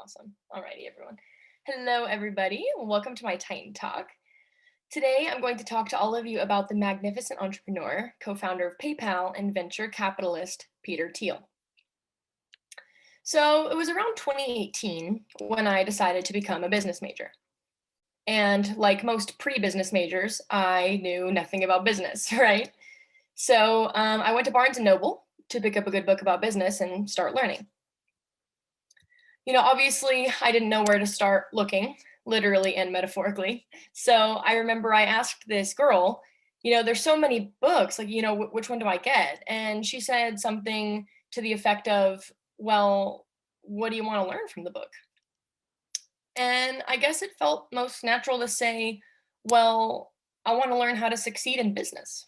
Awesome. Alrighty, everyone. Hello, everybody. Welcome to my Titan Talk. Today, I'm going to talk to all of you about the magnificent entrepreneur, co-founder of PayPal, and venture capitalist, Peter Thiel. So it was around 2018 when I decided to become a business major. And like most pre-business majors, I knew nothing about business, right? So I went to Barnes & Noble to pick up a good book about business and start learning. Obviously, I didn't know where to start looking, literally and metaphorically. So I remember I asked this girl, there's so many books, like, which one do I get? And she said something to the effect of, well, what do you want to learn from the book? And I guess it felt most natural to say, well, I want to learn how to succeed in business.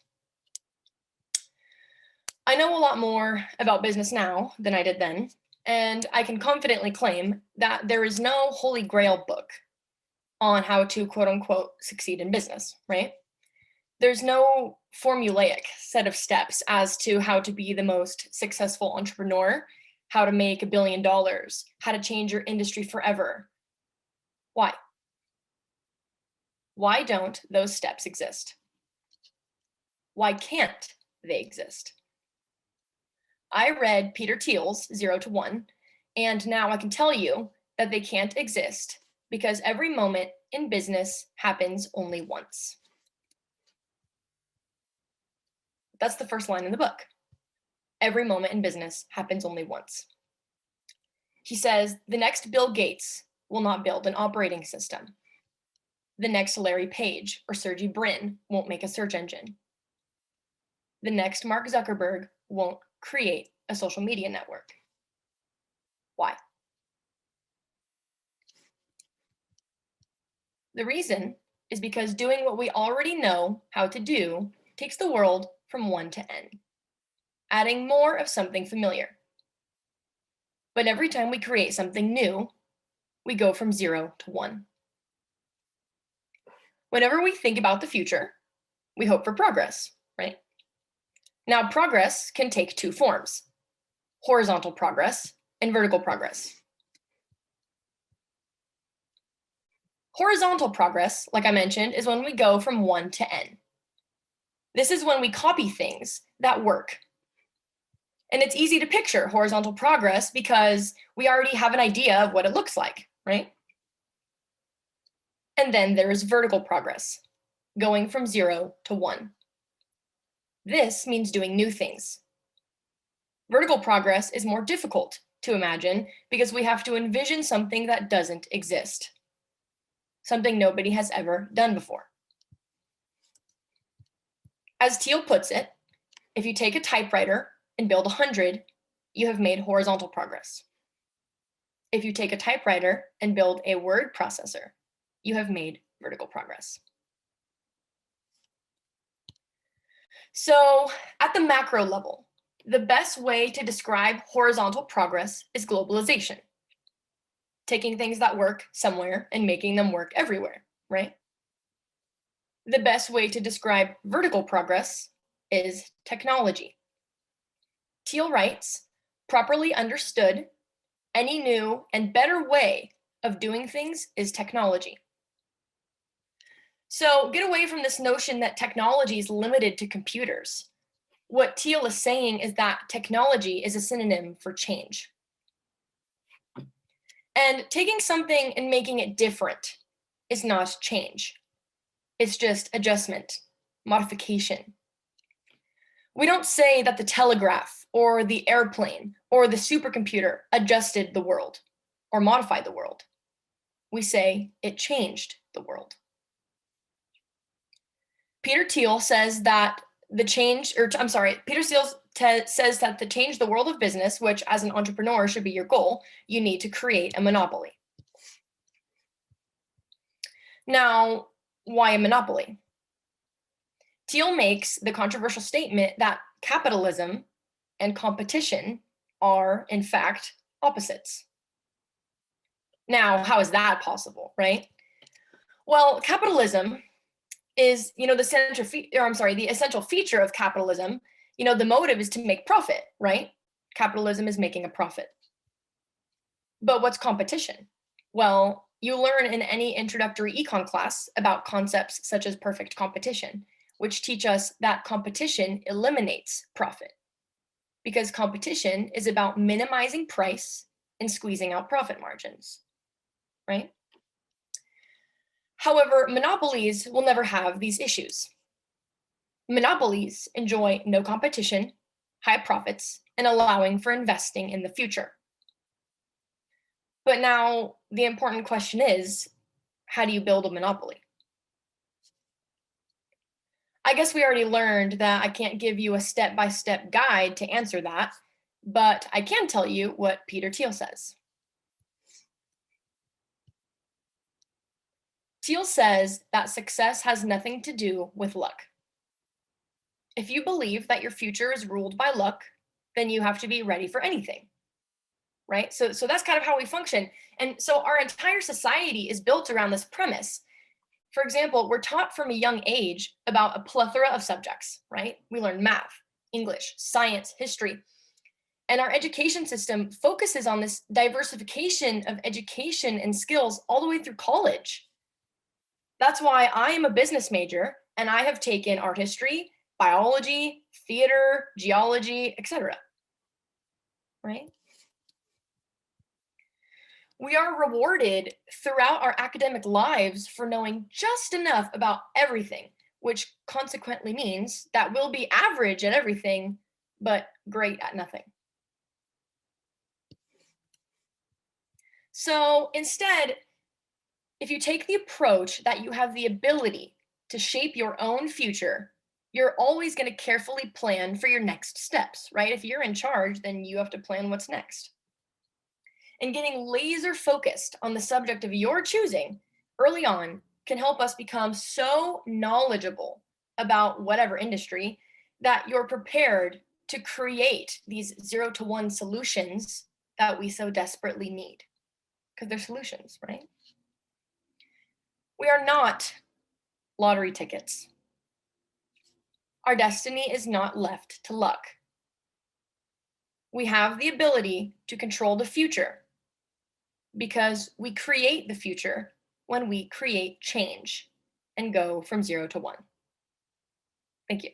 I know a lot more about business now than I did then. And I can confidently claim that there is no holy grail book on how to quote unquote succeed in business, right? There's no formulaic set of steps as to how to be the most successful entrepreneur, how to make $1 billion, how to change your industry forever. Why? Why don't those steps exist? Why can't they exist? I read Peter Thiel's 0 to 1, and now I can tell you that they can't exist because every moment in business happens only once. That's the first line in the book. Every moment in business happens only once. He says, the next Bill Gates will not build an operating system. The next Larry Page or Sergey Brin won't make a search engine. The next Mark Zuckerberg won't create a social media network. Why? The reason is because doing what we already know how to do takes the world from 1 to n, adding more of something familiar. But every time we create something new, we go from 0 to 1. Whenever we think about the future, we hope for progress, right? Now, progress can take two forms: horizontal progress and vertical progress. Horizontal progress, like I mentioned, is when we go from 1 to n. This is when we copy things that work. And it's easy to picture horizontal progress because we already have an idea of what it looks like, right? And then there is vertical progress, going from 0 to 1. This means doing new things. Vertical progress is more difficult to imagine because we have to envision something that doesn't exist, something nobody has ever done before. As Thiel puts it, if you take a typewriter and build 100, you have made horizontal progress. If you take a typewriter and build a word processor, you have made vertical progress. So at the macro level, the best way to describe horizontal progress is globalization. Taking things that work somewhere and making them work everywhere, right? The best way to describe vertical progress is technology. Thiel writes, properly understood, any new and better way of doing things is technology. So get away from this notion that technology is limited to computers. What Thiel is saying is that technology is a synonym for change. And taking something and making it different is not change. It's just adjustment, modification. We don't say that the telegraph or the airplane or the supercomputer adjusted the world or modified the world. We say it changed the world. Peter Thiel says that Peter Thiel says that to change the world of business, which as an entrepreneur should be your goal, you need to create a monopoly. Now, why a monopoly? Thiel makes the controversial statement that capitalism and competition are, in fact, opposites. Now, how is that possible, right? Well, capitalism is, the essential feature of capitalism. The motive is to make profit, right? Capitalism is making a profit. But what's competition? Well, you learn in any introductory econ class about concepts such as perfect competition, which teach us that competition eliminates profit because competition is about minimizing price and squeezing out profit margins, right? However, monopolies will never have these issues. Monopolies enjoy no competition, high profits, and allowing for investing in the future. But now the important question is, how do you build a monopoly? I guess we already learned that I can't give you a step-by-step guide to answer that, but I can tell you what Peter Thiel says. Thiel says that success has nothing to do with luck. If you believe that your future is ruled by luck, then you have to be ready for anything, right? So that's kind of how we function. And so our entire society is built around this premise. For example, we're taught from a young age about a plethora of subjects, right? We learn math, English, science, history. And our education system focuses on this diversification of education and skills all the way through college. That's why I am a business major and I have taken art history, biology, theater, geology, etc. Right? We are rewarded throughout our academic lives for knowing just enough about everything, which consequently means that we'll be average at everything, but great at nothing. So instead, if you take the approach that you have the ability to shape your own future, you're always going to carefully plan for your next steps, right? If you're in charge, then you have to plan what's next. And getting laser focused on the subject of your choosing early on can help us become so knowledgeable about whatever industry that you're prepared to create these 0 to 1 solutions that we so desperately need, because they're solutions, right? We are not lottery tickets. Our destiny is not left to luck. We have the ability to control the future because we create the future when we create change and go from 0 to 1. Thank you.